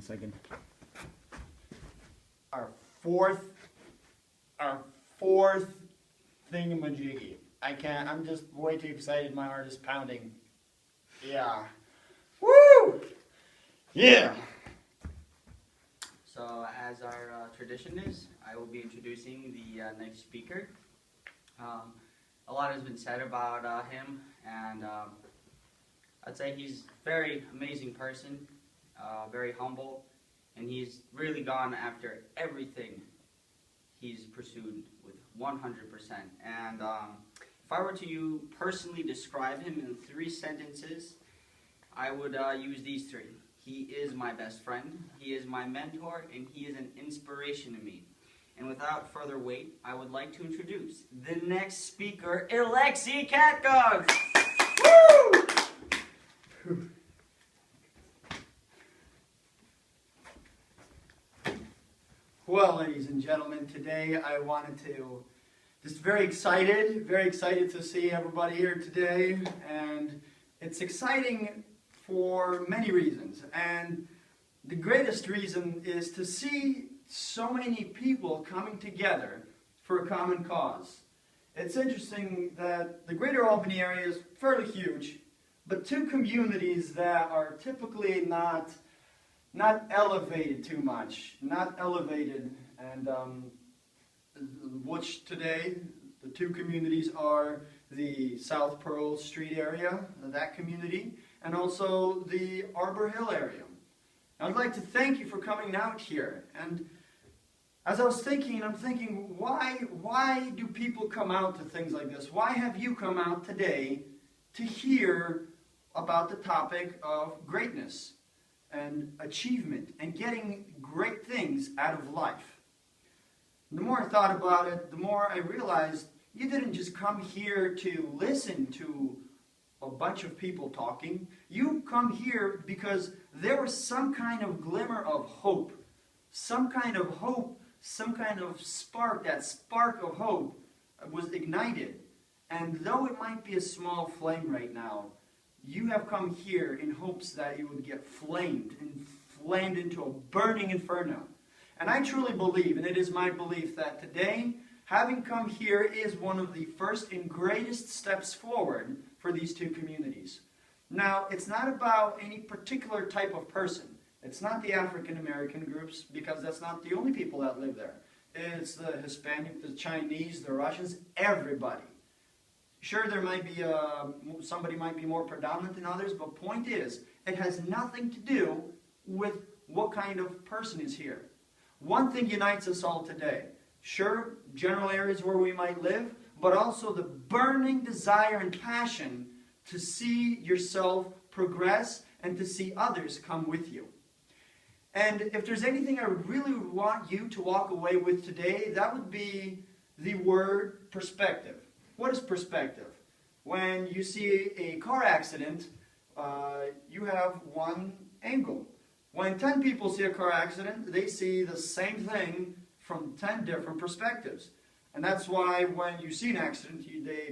second. Our fourth thingamajiggy. I'm just way too excited. My heart is pounding. Yeah. Woo! Yeah. So, as our tradition is, I will be introducing the next speaker. A lot has been said about him, and I'd say he's a very amazing person, very humble, and he's really gone after everything he's pursued with 100%. And if I were to personally describe him in 3 sentences, I would use these 3. He is my best friend, he is my mentor, and he is an inspiration to me. And without further wait, I would like to introduce the next speaker, Alexi Katkogs! Woo! Well, ladies and gentlemen, today I wanted to, just very excited to see everybody here today, and it's exciting for many reasons, and the greatest reason is to see so many people coming together for a common cause. It's interesting that the greater Albany area is fairly huge, but 2 communities that are typically not elevated too much, and which today the 2 communities are the South Pearl Street area, that community, and also the Arbor Hill area. I'd like to thank you for coming out here. And as I was thinking, I'm thinking, why do people come out to things like this? Why have you come out today to hear about the topic of greatness and achievement and getting great things out of life? The more I thought about it, the more I realized you didn't just come here to listen to a bunch of people talking. You come here because there was some kind of glimmer of hope, some kind of spark. That spark of hope was ignited. And though it might be a small flame right now, you have come here in hopes that you would get flamed into a burning inferno. And I truly believe, and it is my belief, that today, having come here is one of the first and greatest steps forward for these 2 communities. Now, it's not about any particular type of person. It's not the African American groups, because that's not the only people that live there. It's the Hispanic, the Chinese, the Russians, everybody. Sure, there might be somebody might be more predominant than others, but point is, it has nothing to do with what kind of person is here. One thing unites us all today. Sure, general areas where we might live, but also the burning desire and passion to see yourself progress and to see others come with you. And if there's anything I really want you to walk away with today, that would be the word perspective. What is perspective? When you see a car accident, you have one angle. When 10 people see a car accident, they see the same thing from 10 different perspectives. And that's why when you see an accident,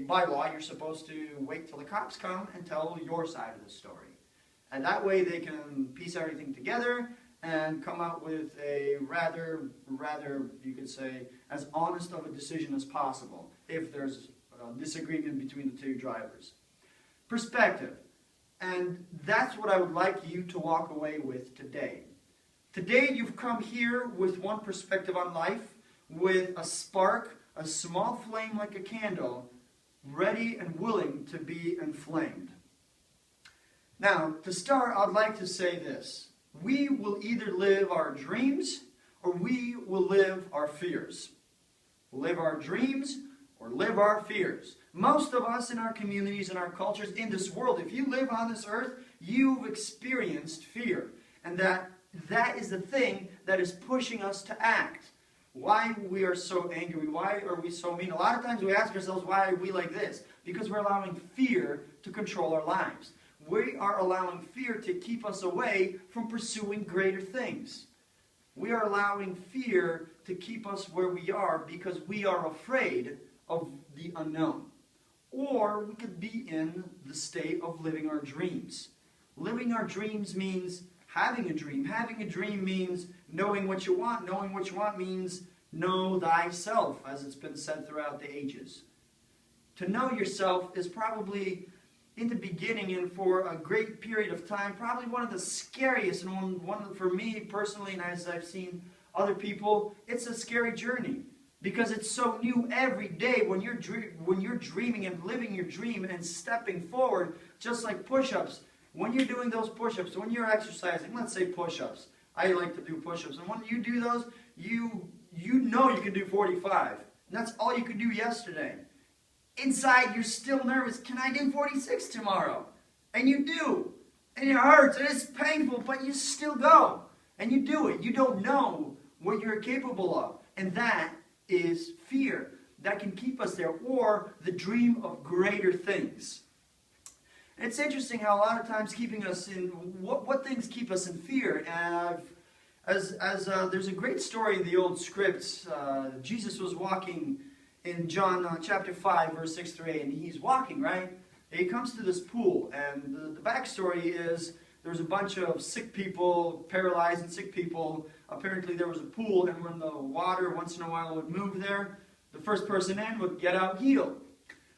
by law, you're supposed to wait till the cops come and tell your side of the story. And that way they can piece everything together and come out with a rather, you could say, as honest of a decision as possible, if there's a disagreement between the 2 drivers. Perspective. And that's what I would like you to walk away with today. Today you've come here with one perspective on life, with a spark, a small flame like a candle, ready and willing to be inflamed. Now, to start, I'd like to say this. We will either live our dreams or we will live our fears. Live our dreams or live our fears. Most of us in our communities and our cultures in this world, if you live on this earth, you've experienced fear. And that is the thing that is pushing us to act. Why we are so angry, why are we so mean? A lot of times we ask ourselves, why are we like this? Because we're allowing fear to control our lives. We are allowing fear to keep us away from pursuing greater things. We are allowing fear to keep us where we are because we are afraid of the unknown. Or we could be in the state of living our dreams. Living our dreams means having a dream. Having a dream means knowing what you want. Knowing what you want means know thyself, as it's been said throughout the ages. To know yourself is probably, in the beginning and for a great period of time, probably one of the scariest, and for me personally, and as I've seen other people, it's a scary journey. Because it's so new every day when you're dreaming and living your dream and stepping forward, just like push-ups. When you're doing those push-ups, when you're exercising, let's say push-ups. I like to do push-ups. And when you do those, you know you can do 45. And that's all you could do yesterday. Inside, you're still nervous. Can I do 46 tomorrow? And you do. And it hurts, and it's painful, but you still go. And you do it. You don't know what you're capable of. And that is fear. That can keep us there. Or the dream of greater things. And it's interesting how a lot of times keeping us in, what things keep us in fear. And there's a great story in the old scripts. Jesus was walking in John chapter 5, verse 6 through 8, and he's walking, right? And he comes to this pool, and the backstory is there's a bunch of sick people, paralyzed and sick people. Apparently there was a pool, and when the water once in a while would move there, the first person in would get out healed.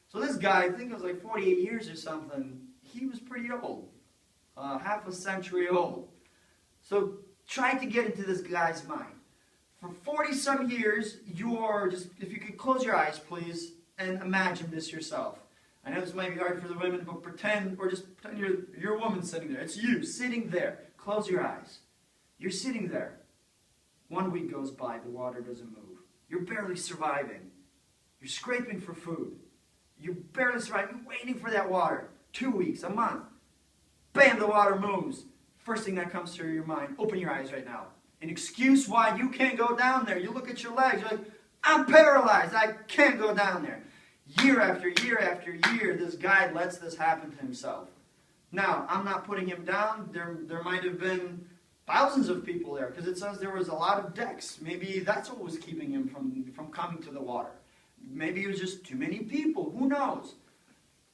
So this guy, I think it was like 48 years or something, he was pretty old, half a century old. So try to get into this guy's mind. For 40-some years, you're just, if you could close your eyes, please, and imagine this yourself. I know this might be hard for the women, but pretend you're a woman sitting there. It's you, sitting there. Close your eyes. You're sitting there. 1 week goes by, the water doesn't move. You're barely surviving. You're scraping for food. You're barely surviving. You're waiting for that water. 2 weeks, a month. Bam, the water moves. First thing that comes through your mind, open your eyes right now. An excuse why you can't go down there. You look at your legs, you're like, I'm paralyzed, I can't go down there. Year after year after year, this guy lets this happen to himself. Now, I'm not putting him down. There might have been thousands of people there, because it says there was a lot of decks. Maybe that's what was keeping him from coming to the water. Maybe it was just too many people, who knows?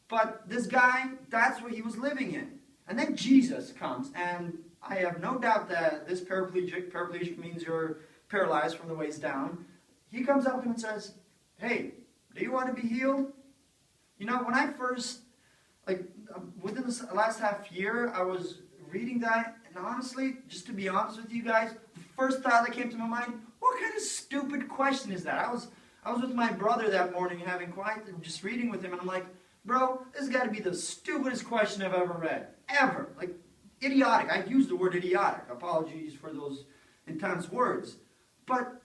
But this guy, that's what he was living in. And then Jesus comes, and I have no doubt that this paraplegic means you're paralyzed from the waist down. He comes up to him and says, hey, do you want to be healed? You know, when I first, within the last half year, I was reading that, and honestly, just to be honest with you guys, the first thought that came to my mind, what kind of stupid question is that? I was with my brother that morning having quiet, and just reading with him, and I'm like, bro, this has got to be the stupidest question I've ever read. Ever. Like, idiotic. I used the word idiotic. Apologies for those intense words. But,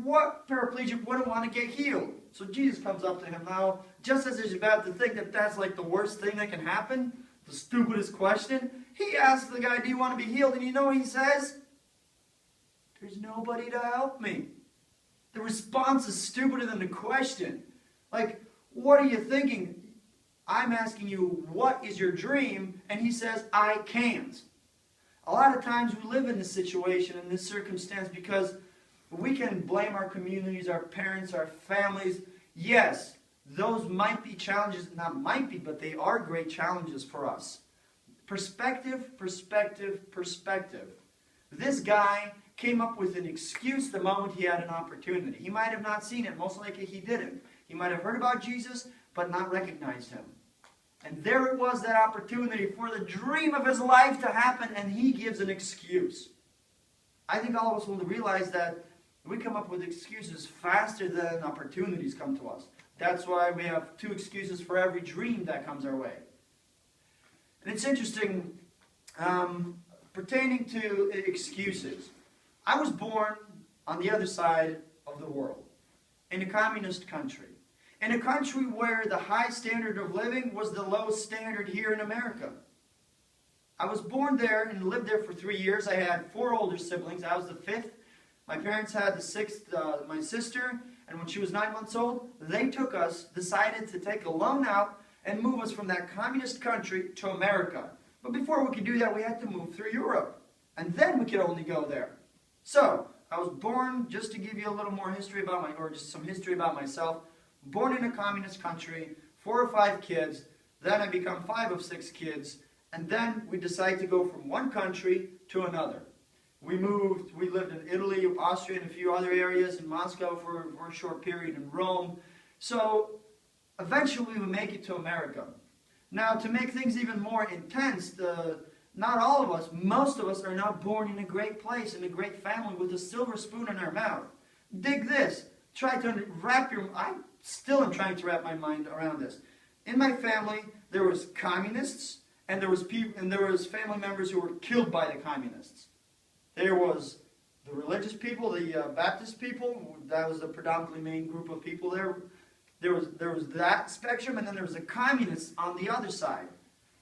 what paraplegic wouldn't want to get healed? So Jesus comes up to him now, just as he's about to think that that's the worst thing that can happen, the stupidest question, he asks the guy, do you want to be healed? And you know what he says? There's nobody to help me. The response is stupider than the question. What are you thinking? I'm asking you, what is your dream? And he says, I can't. A lot of times we live in this situation, in this circumstance, because we can blame our communities, our parents, our families. Yes, those might be challenges, not might be, but they are great challenges for us. Perspective, perspective, perspective. This guy came up with an excuse the moment he had an opportunity. He might have not seen it, most likely he didn't. He might have heard about Jesus, but not recognized him. And there it was, that opportunity for the dream of his life to happen, and he gives an excuse. I think all of us will realize that we come up with excuses faster than opportunities come to us. That's why we have 2 excuses for every dream that comes our way. And it's interesting, pertaining to excuses. I was born on the other side of the world, in a communist country. In a country where the high standard of living was the low standard here in America. I was born there and lived there for 3 years. I had 4 older siblings. I was the 5th. My parents had the 6th, my sister, and when she was 9 months old, they took us, decided to take a loan out and move us from that communist country to America. But before we could do that, we had to move through Europe. And then we could only go there. So, I was born, just to give you a little more history about just some history about myself, born in a communist country, 4 or 5 kids, then I become 5 of 6 kids, And then we decided to go from one country to another. We lived in Italy, Austria, and a few other areas, in Moscow for a short period, in Rome. So eventually we would make it to America. Now, to make things even more intense, not all of us, most of us are not born in a great place, in a great family, with a silver spoon in our mouth. Dig this. I still am trying to wrap my mind around this. In my family, there was communists, and there was family members who were killed by the communists. There was the religious people, the Baptist people. That was the predominantly main group of people there. There was that spectrum, and then there was the communists on the other side.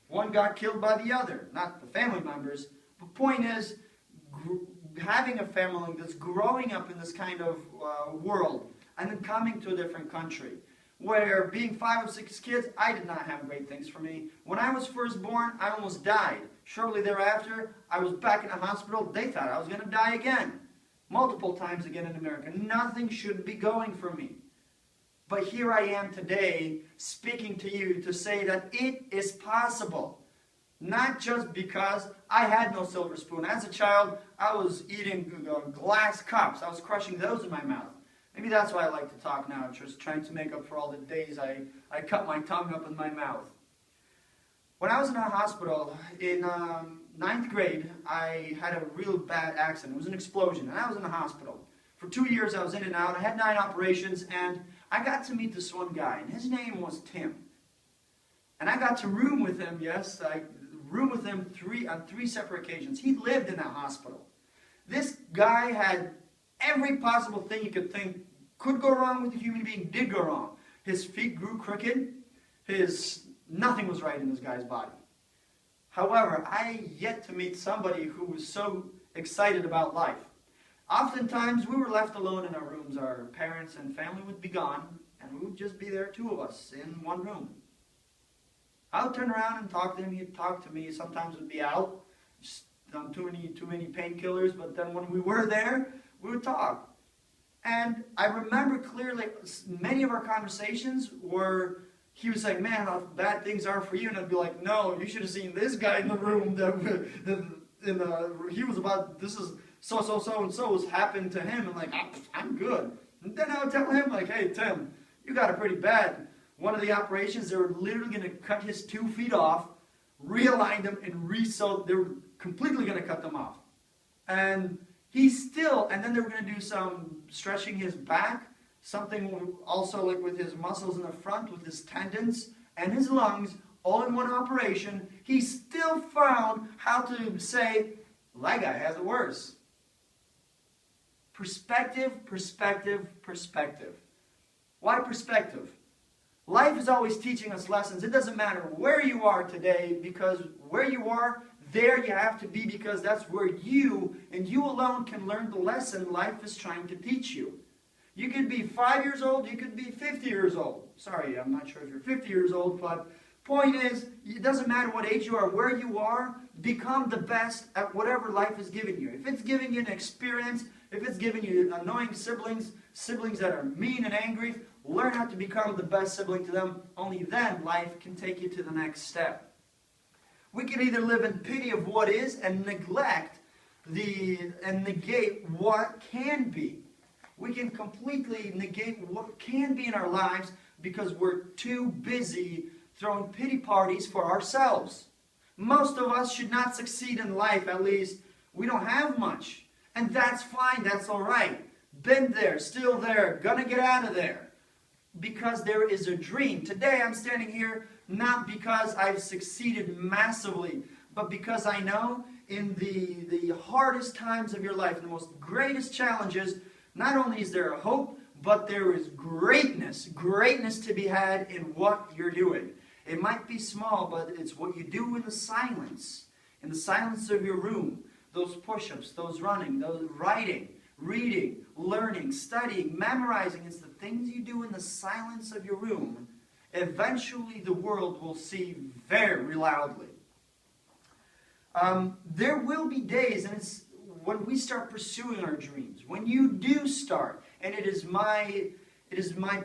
One got killed by the other, not the family members. The point is, having a family that's growing up in this kind of world, and then coming to a different country, where being 5 or 6 kids, I did not have great things for me. When I was first born, I almost died. Shortly thereafter, I was back in a hospital. They thought I was going to die again. Multiple times again in America. Nothing should be going for me. But here I am today, speaking to you to say that it is possible. Not just because I had no silver spoon. As a child, I was eating glass cups. I was crushing those in my mouth. Maybe that's why I like to talk now, just trying to make up for all the days I cut my tongue up in my mouth. When I was in a hospital, in 9th grade, I had a real bad accident. It was an explosion, and I was in the hospital. For 2 years, I was in and out. I had 9 operations, and I got to meet this one guy, and his name was Tim. And I got to room with him, yes, I roomed with him on 3 separate occasions. He lived in that hospital. This guy had every possible thing you could think could go wrong with a human being did go wrong. His feet grew crooked. Nothing was right in this guy's body. However, I yet to meet somebody who was so excited about life. Oftentimes, we were left alone in our rooms. Our parents and family would be gone, and we would just be there, 2 of us, in one room. I would turn around and talk to him. He'd talk to me. Sometimes it would be out, just on too many painkillers, but then when we were there, we would talk. And I remember clearly many of our conversations were, he was like, man, how bad things are for you. And I'd be like, no, you should have seen this guy in the room. He was about, this is so-and-so was happened to him. And like, I'm good. And then I would tell him, like, hey, Tim, you got it pretty bad. One of the operations, they were literally going to cut his 2 feet off, realign them, and they were completely going to cut them off. And and then they were going to do some stretching his back, something also like with his muscles in the front, with his tendons and his lungs, all in one operation. He still found how to say, well, that guy has it worse. Perspective, perspective, perspective. Why perspective? Life is always teaching us lessons. It doesn't matter where you are today, because where you are, there you have to be, because that's where you and you alone can learn the lesson life is trying to teach you. You could be 5 years old, you could be 50 years old. Sorry, I'm not sure if you're 50 years old, but point is, it doesn't matter what age you are, where you are, become the best at whatever life is giving you. If it's giving you an experience, if it's giving you annoying siblings that are mean and angry, learn how to become the best sibling to them. Only then life can take you to the next step. We can either live in pity of what is and negate what can be. We can completely negate what can be in our lives because we're too busy throwing pity parties for ourselves. Most of us should not succeed in life, at least we don't have much. And that's fine, that's all right. Been there, still there, gonna get out of there. Because there is a dream. Today I'm standing here not because I've succeeded massively, but because I know in the hardest times of your life, the most greatest challenges, not only is there a hope, but there is greatness to be had in what you're doing. It might be small, but it's what you do in the silence of your room. Those push-ups, those running, those writing, reading, learning, studying, memorizing. It's the things you do in the silence of your room. Eventually the world will see very loudly. There will be days, and it's when we start pursuing our dreams, when you do start, and it is my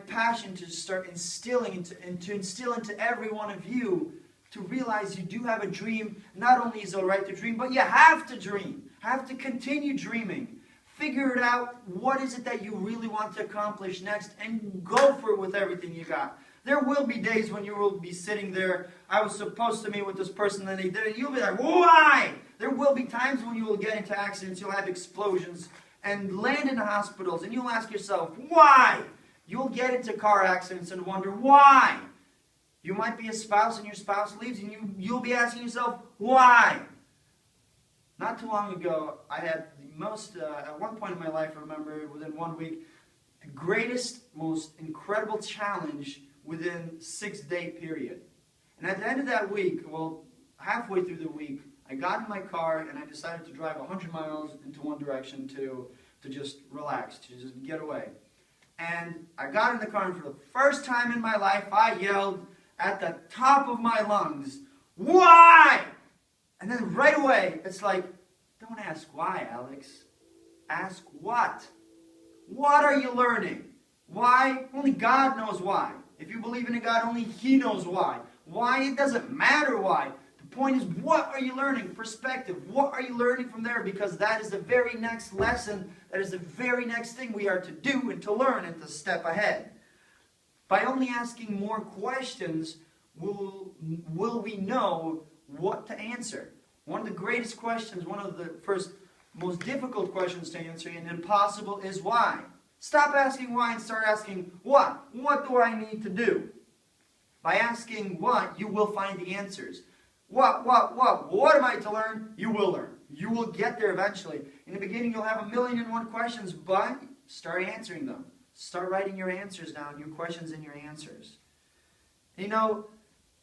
passion to start instilling into every one of you to realize you do have a dream. Not only is it all right to dream, but you have to dream. Have to continue dreaming. Figure it out. What is it that you really want to accomplish next? And go for it with everything you got. There will be days when you will be sitting there. I was supposed to meet with this person and they did it. You'll be like, why? There will be times when you will get into accidents. You'll have explosions and land in the hospitals. And you'll ask yourself, why? You'll get into car accidents and wonder, why? You might be a spouse and your spouse leaves and you'll be asking yourself, why? Not too long ago, I had the most, at one point in my life, I remember, within 1 week, the greatest, most incredible challenge within 6-day period. And at the end of that week, well, halfway through the week, I got in my car and I decided to drive 100 miles into one direction to just relax, to just get away. And I got in the car and for the first time in my life, I yelled at the top of my lungs, why? And then right away, it's like, don't ask why, Alex. Ask what? What are you learning? Why? Only God knows why. If you believe in a God, only He knows why. Why? It doesn't matter why. The point is, what are you learning? Perspective. What are you learning from there? Because that is the very next lesson. That is the very next thing we are to do and to learn and to step ahead. By only asking more questions, will we know what to answer? One of the greatest questions, one of the first most difficult questions to answer and impossible is why. Stop asking why and start asking what. What do I need to do? By asking what, you will find the answers. What am I to learn? You will learn. You will get there eventually. In the beginning, you'll have 1,000,001 questions, but start answering them. Start writing your answers down, your questions and your answers. You know,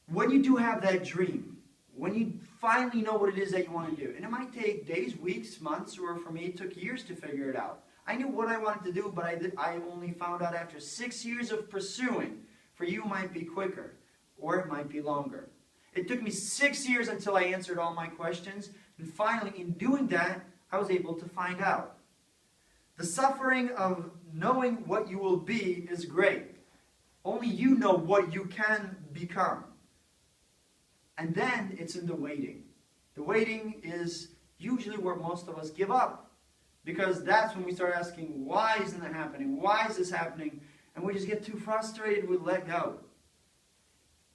when you do have that dream, when you finally know what it is that you want to do, and it might take days, weeks, months, or for me, it took years to figure it out. I knew what I wanted to do, but I only found out after 6 years of pursuing. For you, it might be quicker, or it might be longer. It took me 6 years until I answered all my questions, and finally, in doing that, I was able to find out. The suffering of knowing what you will be is great. Only you know what you can become. And then it's in the waiting. The waiting is usually where most of us give up. Because that's when we start asking, why isn't it happening? Why is this happening? And we just get too frustrated, we let go.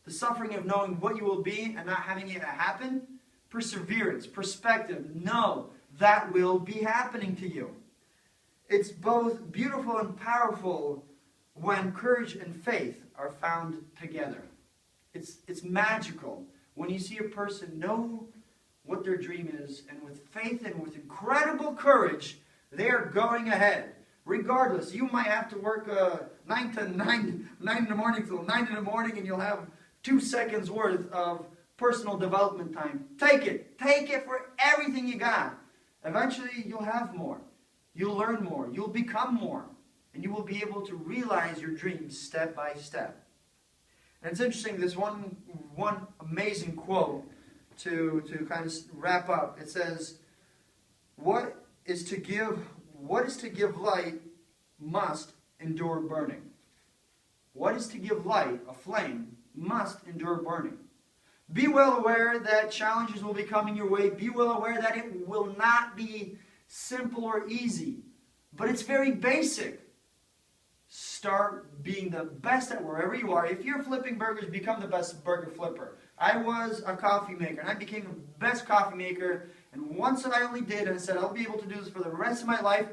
The suffering of knowing what you will be and not having it happen, perseverance, perspective, know that will be happening to you. It's both beautiful and powerful when courage and faith are found together. It's magical when you see a person know what their dream is, and with faith and with incredible courage, they are going ahead. Regardless, you might have to work 9 in the morning till 9 in the morning, and you'll have 2 seconds worth of personal development time. Take it. Take it for everything you got. Eventually, you'll have more. You'll learn more. You'll become more. And you will be able to realize your dreams step by step. And it's interesting, this one amazing quote to kind of wrap up. It says, what is to give light must endure burning. What is to give light, a flame, must endure burning. Be well aware that challenges will be coming your way. Be well aware that it will not be simple or easy. But it's very basic. Start being the best at wherever you are. If you're flipping burgers, become the best burger flipper. I was a coffee maker, and I became the best coffee maker. And once that I only did, and I said, I'll be able to do this for the rest of my life,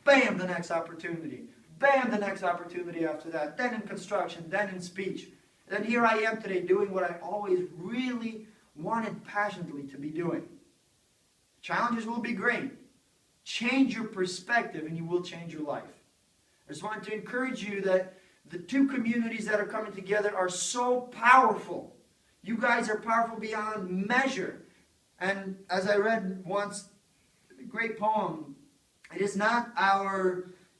bam, the next opportunity. Bam, the next opportunity after that. Then in construction, then in speech. And then here I am today doing what I always really wanted passionately to be doing. Challenges will be great. Change your perspective and you will change your life. I just wanted to encourage you that the two communities that are coming together are so powerful. You guys are powerful beyond measure. And as I read once, a great poem, it is not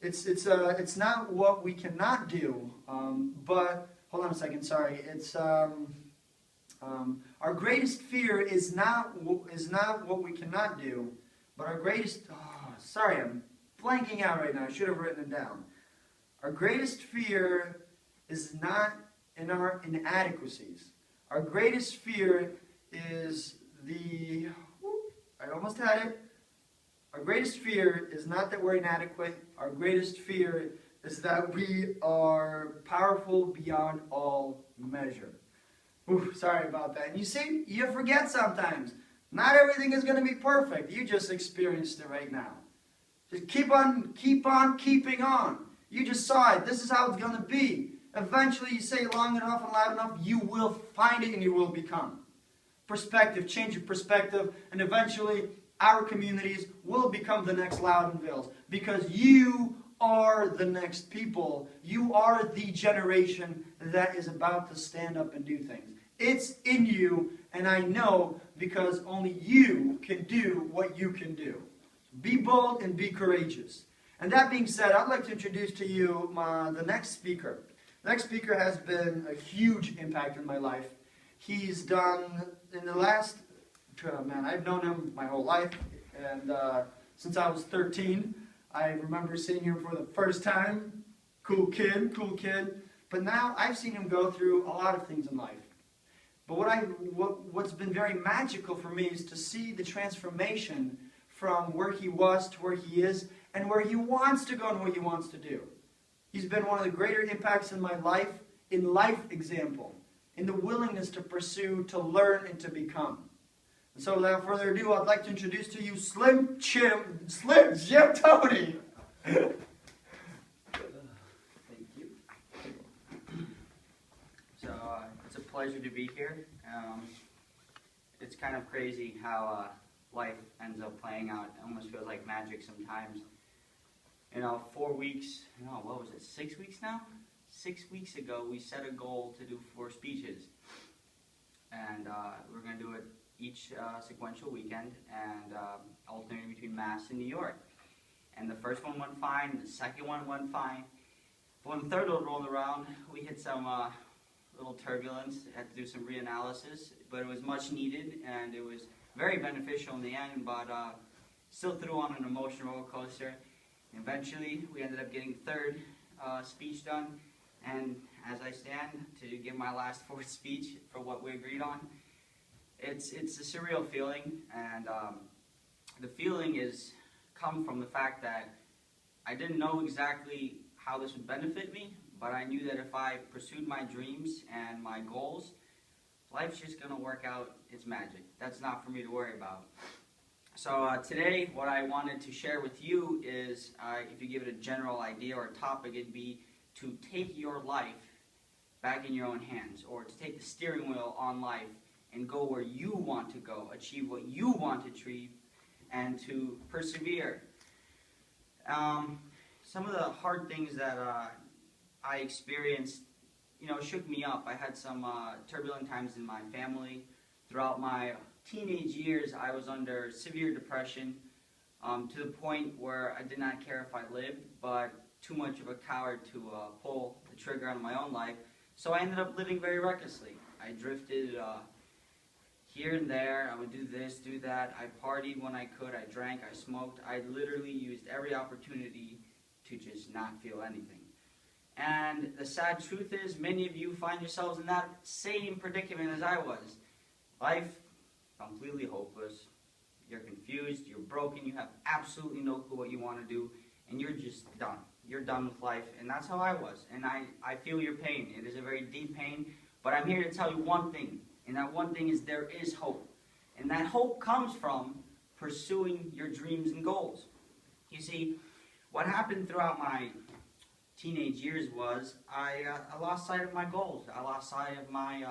it's not what we cannot do, but, hold on a second, sorry, it's, our greatest fear is not what we cannot do, but our greatest, sorry, I'm blanking out right now, I should have written it down. Our greatest fear is not in our inadequacies. Our greatest fear is I almost had it. Our greatest fear is not that we're inadequate. Our greatest fear is that we are powerful beyond all measure. Ooh, sorry about that. And you see, you forget sometimes. Not everything is going to be perfect. You just experienced it right now. Just keep on keeping on. You just saw it. This is how it's going to be. Eventually, you say it long enough and loud enough, you will find it and you will become. Perspective, change your perspective, and eventually our communities will become the next Loudanvilles, because you are the next people. You are the generation that is about to stand up and do things. It's in you, and I know because only you can do what you can do. Be bold and be courageous. And that being said, I'd like to introduce to you the next speaker. The next speaker has been a huge impact in my life. He's done, in the last, I've known him my whole life, and since I was 13, I remember seeing him for the first time. Cool kid. But now I've seen him go through a lot of things in life. But what's been very magical for me is to see the transformation from where he was to where he is, and where he wants to go and what he wants to do. He's been one of the greater impacts in my life, in life example, in the willingness to pursue, to learn, and to become. And so without further ado, I'd like to introduce to you Slim Jim Tony. Thank you. So it's a pleasure to be here. It's kind of crazy how life ends up playing out. It almost feels like magic sometimes. 4 weeks, what was it, 6 weeks now? 6 weeks ago, we set a goal to do 4 speeches. And we're going to do it each sequential weekend, and alternating between Mass and New York. And the first one went fine, the second one went fine. But when the third one rolled around, we hit some little turbulence, had to do some reanalysis, but it was much needed, and it was very beneficial in the end, but still threw on an emotional roller coaster. Eventually, we ended up getting the third speech done, and as I stand to give my last fourth speech for what we agreed on, it's a surreal feeling, and the feeling is come from the fact that I didn't know exactly how this would benefit me, but I knew that if I pursued my dreams and my goals, life's just going to work out its magic. That's not for me to worry about. So today, what I wanted to share with you is, if you give it a general idea or a topic, it'd be to take your life back in your own hands, or to take the steering wheel on life and go where you want to go, achieve what you want to achieve, and to persevere. Some of the hard things that I experienced, shook me up. I had some turbulent times in my family. Throughout my teenage years, I was under severe depression, to the point where I did not care if I lived, but too much of a coward to pull the trigger on my own life. So I ended up living very recklessly. I drifted here and there. I would do this, do that. I partied when I could. I drank. I smoked. I literally used every opportunity to just not feel anything. And the sad truth is, many of you find yourselves in that same predicament as I was. Life, completely hopeless. You're confused. You're broken. You have absolutely no clue what you want to do. And you're just done. You're done with life. And that's how I was. And I feel your pain. It is a very deep pain. But I'm here to tell you one thing. And that one thing is there is hope. And that hope comes from pursuing your dreams and goals. You see, what happened throughout my teenage years was I lost sight of my goals. I lost sight of my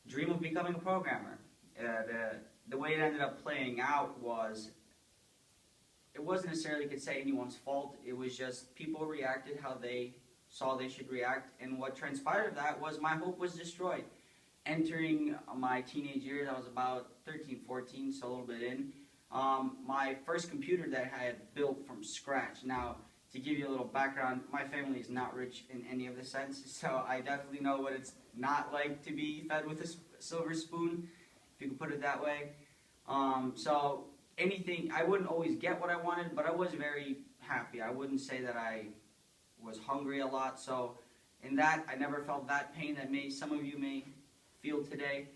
dream of becoming a programmer. The way it ended up playing out was, it wasn't necessarily, you could say, anyone's fault. It was just people reacted how they saw they should react, and what transpired of that was my hope was destroyed. Entering my teenage years, I was about 13, 14, so a little bit in. My first computer that I had built from scratch. Now, to give you a little background, my family is not rich in any of the sense, so I definitely know what it's not like to be fed with a silver spoon, if you can put it that way. So anything, I wouldn't always get what I wanted, but I was very happy. I wouldn't say that I was hungry a lot, so in that, I never felt that pain that some of you may field today.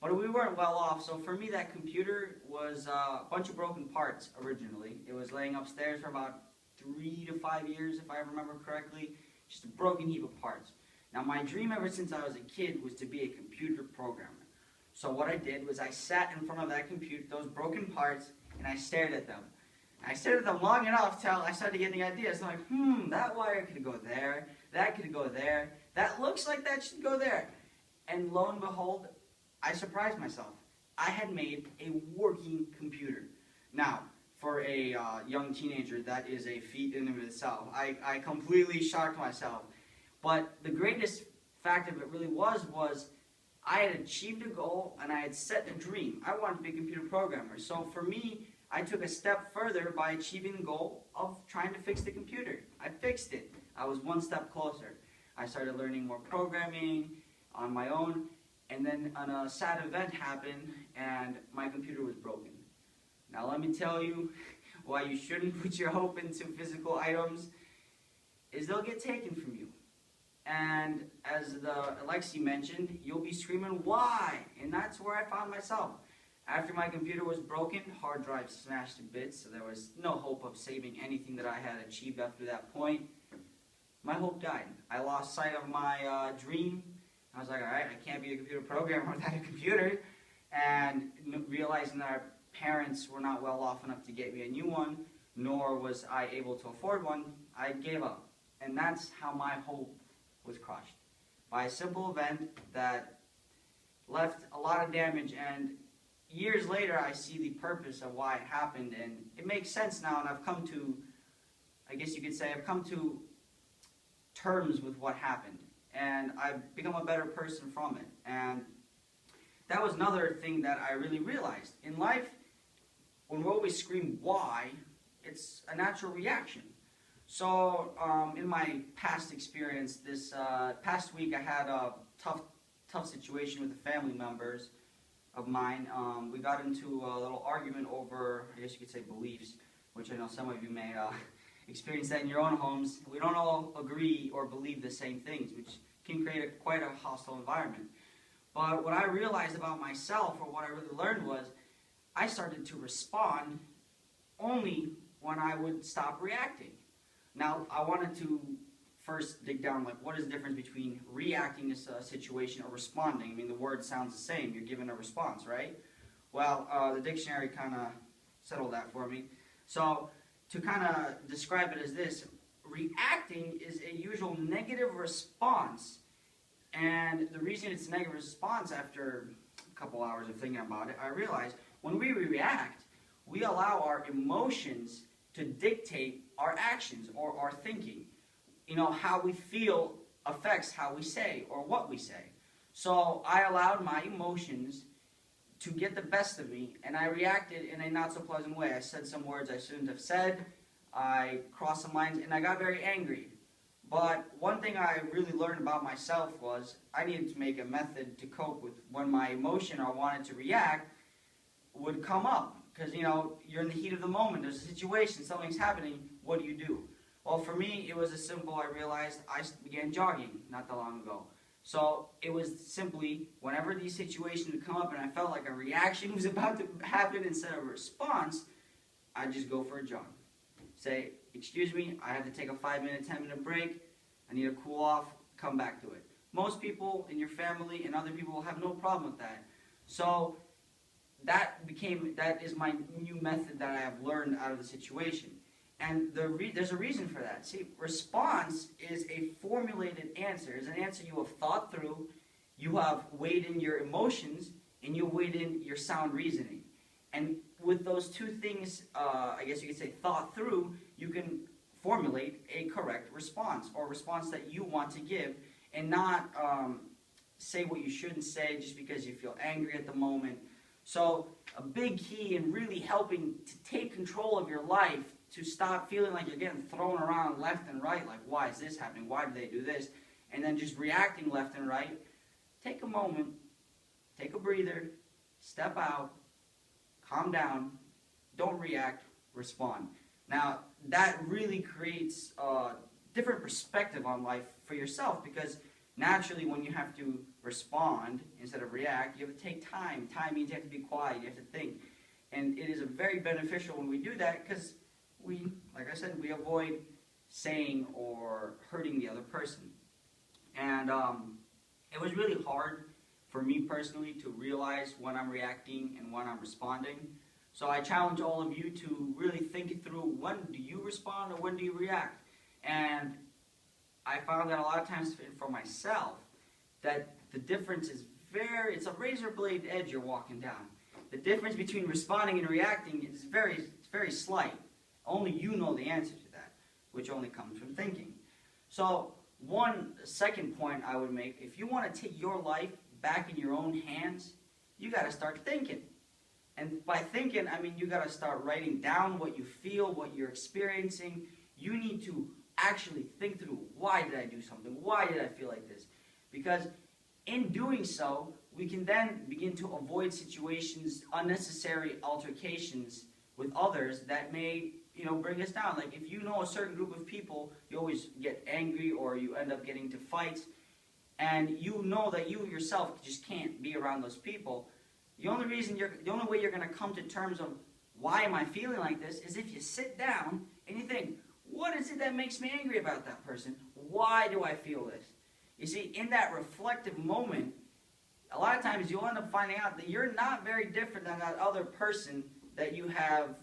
But we weren't well off, so for me that computer was a bunch of broken parts originally. It was laying upstairs for about 3 to 5 years, if I remember correctly, just a broken heap of parts. Now my dream ever since I was a kid was to be a computer programmer. So what I did was I sat in front of that computer, those broken parts, and I stared at them. I stared at them long enough till I started getting ideas. I'm like, that wire could go there, that could go there, that looks like that should go there. And lo and behold, I surprised myself. I had made a working computer. Now, for a young teenager, that is a feat in and of itself. I completely shocked myself. But the greatest fact of it really was I had achieved a goal and I had set a dream. I wanted to be a computer programmer. So for me, I took a step further by achieving the goal of trying to fix the computer. I fixed it. I was one step closer. I started learning more programming on my own, and then a sad event happened and my computer was broken. Now let me tell you why you shouldn't put your hope into physical items is they'll get taken from you. And as Alexi mentioned, you'll be screaming, why? And that's where I found myself. After my computer was broken, hard drive smashed to bits, so there was no hope of saving anything that I had achieved after that point. My hope died. I lost sight of my dream. I was like, all right, I can't be a computer programmer without a computer. And realizing that our parents were not well off enough to get me a new one, nor was I able to afford one, I gave up. And that's how my hope was crushed. By a simple event that left a lot of damage, and years later I see the purpose of why it happened, and it makes sense now, and I've come to, I guess you could say, I've come to terms with what happened, and I've become a better person from it. And that was another thing that I really realized. In life, when we always scream why, it's a natural reaction. So in my past experience, this past week I had a tough situation with the family members of mine. We got into a little argument over, I guess you could say, beliefs, which I know some of you may experience that in your own homes. We don't all agree or believe the same things, which can create quite a hostile environment. But what I realized about myself, or what I really learned, was I started to respond only when I would stop reacting. Now, I wanted to first dig down, like, what is the difference between reacting to a situation or responding? I mean, the word sounds the same. You're giving a response, right? Well, the dictionary kind of settled that for me. So, to kind of describe it as this, reacting is a usual negative response. And the reason it's a negative response, after a couple hours of thinking about it, I realized when we react, we allow our emotions to dictate our actions or our thinking. You know, how we feel affects how we say or what we say. So I allowed my emotions to get the best of me, and I reacted in a not so pleasant way. I said some words I shouldn't have said. I crossed some lines, and I got very angry. But one thing I really learned about myself was I needed to make a method to cope with when my emotion or wanted to react would come up. Because, you know, you're in the heat of the moment. There's a situation. Something's happening. What do? Well, for me, it was as simple. I realized I began jogging not that long ago. So it was simply whenever these situations would come up and I felt like a reaction was about to happen instead of a response, I'd just go for a jog. Say, excuse me, I have to take a 5-minute, 10-minute break. I need to cool off, come back to it. Most people in your family and other people will have no problem with that. So that is my new method that I have learned out of the situation. And there's a reason for that. See, response is a formulated answer. It's an answer you have thought through, you have weighed in your emotions, and you weighed in your sound reasoning. And with those two things, I guess you could say thought through, you can formulate a correct response, or a response that you want to give, and not say what you shouldn't say just because you feel angry at the moment. So a big key in really helping to take control of your life, to stop feeling like you're getting thrown around left and right, like, why is this happening? Why did they do this? And then just reacting left and right. Take a moment, take a breather, step out, calm down, don't react, respond. Now, that really creates a different perspective on life for yourself, because naturally when you have to respond instead of react, you have to take time. Time means you have to be quiet, you have to think. And it is very beneficial when we do that because we, like I said, we avoid saying or hurting the other person. And it was really hard for me personally to realize when I'm reacting and when I'm responding. So I challenge all of you to really think it through. When do you respond or when do you react? And I found that a lot of times for myself that the difference is it's a razor blade edge you're walking down. The difference between responding and reacting is very slight. Only you know the answer to that, which only comes from thinking. So one second point I would make, if you want to take your life back in your own hands, you got to start thinking. And by thinking, I mean you got to start writing down what you feel, what you're experiencing. You need to actually think through, why did I do something? Why did I feel like this? Because in doing so, we can then begin to avoid situations, unnecessary altercations with others that may, bring us down. Like if you know a certain group of people, you always get angry or you end up getting into fights, and you know that you yourself just can't be around those people. The only way you're going to come to terms of why am I feeling like this is if you sit down and you think, what is it that makes me angry about that person? Why do I feel this? You see, in that reflective moment, a lot of times you'll end up finding out that you're not very different than that other person that you have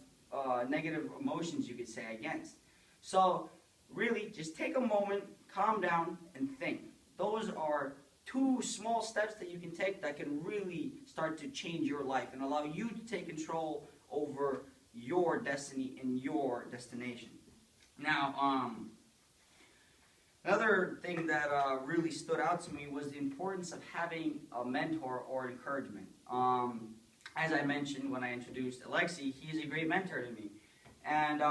negative emotions, you could say, against. So really, just take a moment, calm down, and think. Those are 2 small steps that you can take that can really start to change your life and allow you to take control over your destiny and your destination. Now, another thing that really stood out to me was the importance of having a mentor or encouragement. As I mentioned when I introduced Alexi, he's a great mentor to me. And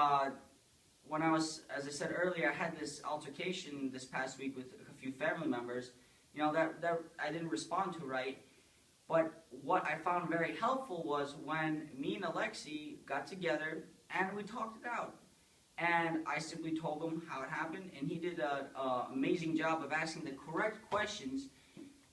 when as I said earlier, I had this altercation this past week with a few family members, that I didn't respond to right. But what I found very helpful was when me and Alexi got together and we talked it out. And I simply told him how it happened, and he did an amazing job of asking the correct questions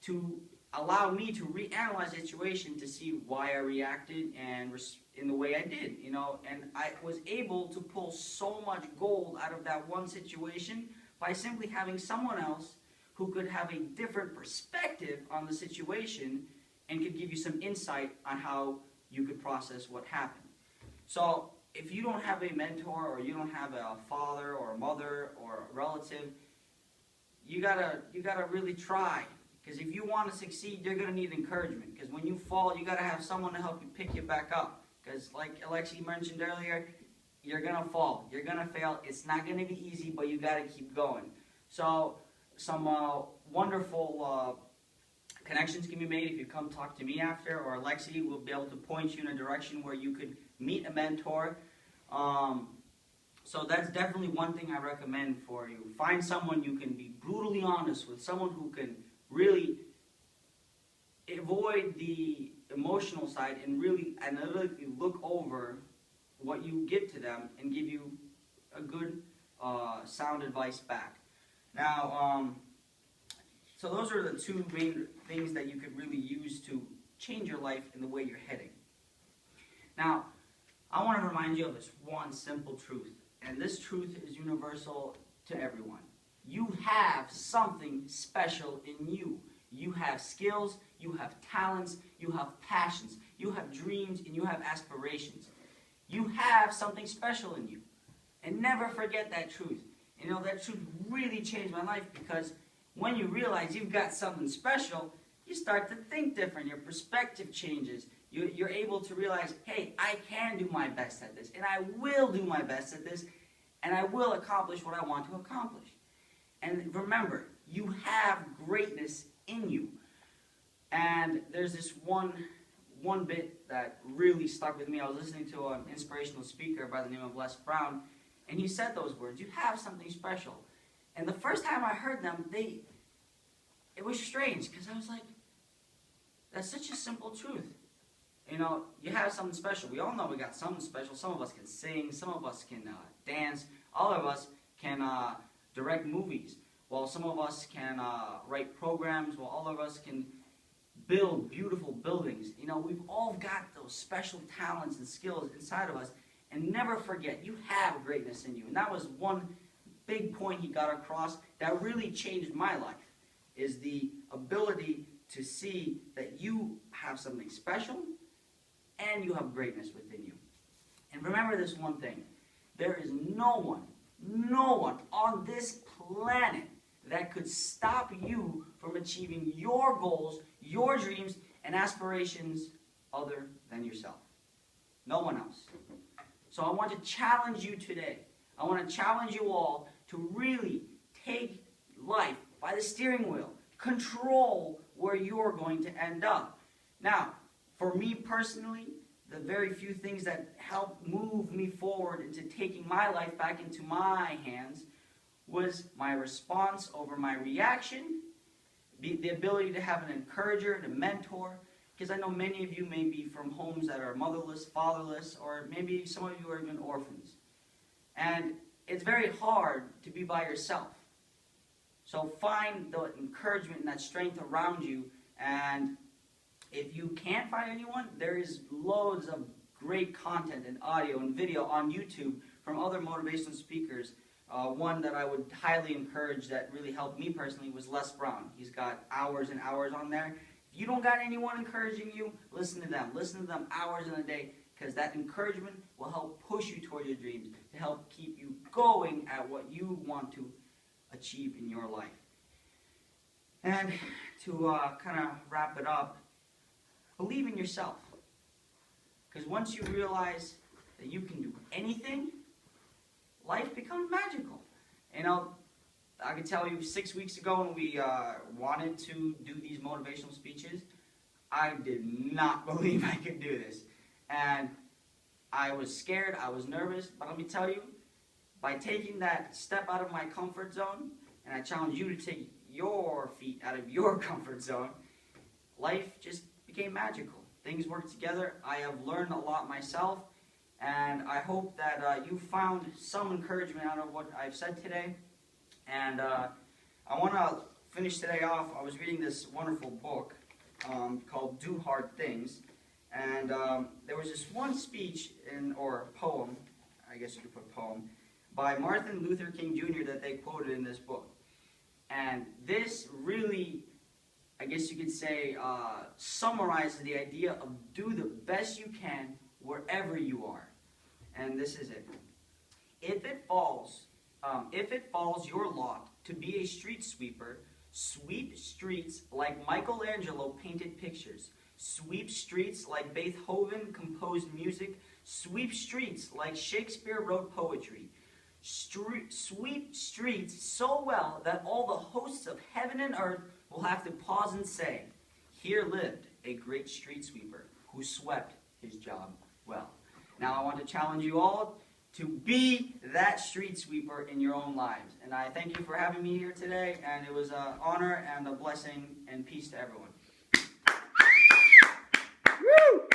to allow me to reanalyze the situation to see why I reacted and in the way I did, and I was able to pull so much gold out of that one situation by simply having someone else who could have a different perspective on the situation and could give you some insight on how you could process what happened. So if you don't have a mentor or you don't have a father or a mother or a relative, you gotta really try. Because if you want to succeed, you're going to need encouragement. Because when you fall, you got to have someone to help you pick you back up. Because like Alexi mentioned earlier, you're going to fall. You're going to fail. It's not going to be easy, but you got to keep going. So some wonderful connections can be made if you come talk to me after, or Alexi will be able to point you in a direction where you could meet a mentor. So that's definitely one thing I recommend for you. Find someone you can be brutally honest with, someone who can really avoid the emotional side and really analytically look over what you give to them and give you a good sound advice back. Now, so those are the 2 main things that you could really use to change your life in the way you're heading. Now, I want to remind you of this one simple truth, and this truth is universal to everyone. You have something special in you. You have skills, you have talents, you have passions, you have dreams, and you have aspirations. You have something special in you. And never forget that truth. That truth really changed my life, because when you realize you've got something special, you start to think different. Your perspective changes. You're able to realize, hey, I can do my best at this, and I will do my best at this, and I will accomplish what I want to accomplish. And remember, you have greatness in you. And there's this one bit that really stuck with me. I was listening to an inspirational speaker by the name of Les Brown, and he said those words, you have something special. And the first time I heard them, it was strange, because I was like, that's such a simple truth. You have something special. We all know we got something special. Some of us can sing, some of us can dance, all of us can direct movies. while some of us can write programs, while all of us can build beautiful buildings, you know, we've all got those special talents and skills inside of us. And never forget, you have greatness in you. And that was one big point he got across that really changed my life, is the ability to see that you have something special and you have greatness within you. And remember this one thing. There is no one on this planet that could stop you from achieving your goals, your dreams, and aspirations other than yourself. No one else. So I want to challenge you today. I want to challenge you all to really take life by the steering wheel. Control where you're going to end up. Now, for me personally, the very few things that helped move me forward into taking my life back into my hands was my response over my reaction, the ability to have an encourager and a mentor, because I know many of you may be from homes that are motherless, fatherless, or maybe some of you are even orphans. And it's very hard to be by yourself. So find the encouragement and that strength around you. And if you can't find anyone, there is loads of great content and audio and video on YouTube from other motivational speakers. One that I would highly encourage that really helped me personally was Les Brown. He's got hours and hours on there. If you don't got anyone encouraging you, listen to them. Listen to them hours in a day, because that encouragement will help push you toward your dreams, to help keep you going at what you want to achieve in your life. And to kind of wrap it up, believe in yourself. Because once you realize that you can do anything, life becomes magical. You know, I can tell you 6 weeks ago when we wanted to do these motivational speeches, I did not believe I could do this. And I was scared, I was nervous, but let me tell you, by taking that step out of my comfort zone, and I challenge you to take your feet out of your comfort zone, life just became magical. Things worked together. I have learned a lot myself, and I hope that you found some encouragement out of what I've said today. And I want to finish today off. I was reading this wonderful book called Do Hard Things. And there was this one speech, or poem, I guess you could put poem, by Martin Luther King Jr. that they quoted in this book. And this really, I guess you could say, summarizes the idea of do the best you can wherever you are. And this is it. If it falls your lot to be a street sweeper, sweep streets like Michelangelo painted pictures. Sweep streets like Beethoven composed music. Sweep streets like Shakespeare wrote poetry. Sweep streets so well that all the hosts of heaven and earth will have to pause and say, here lived a great street sweeper who swept his job well. Now I want to challenge you all to be that street sweeper in your own lives. And I thank you for having me here today, and it was an honor and a blessing, and peace to everyone. Woo!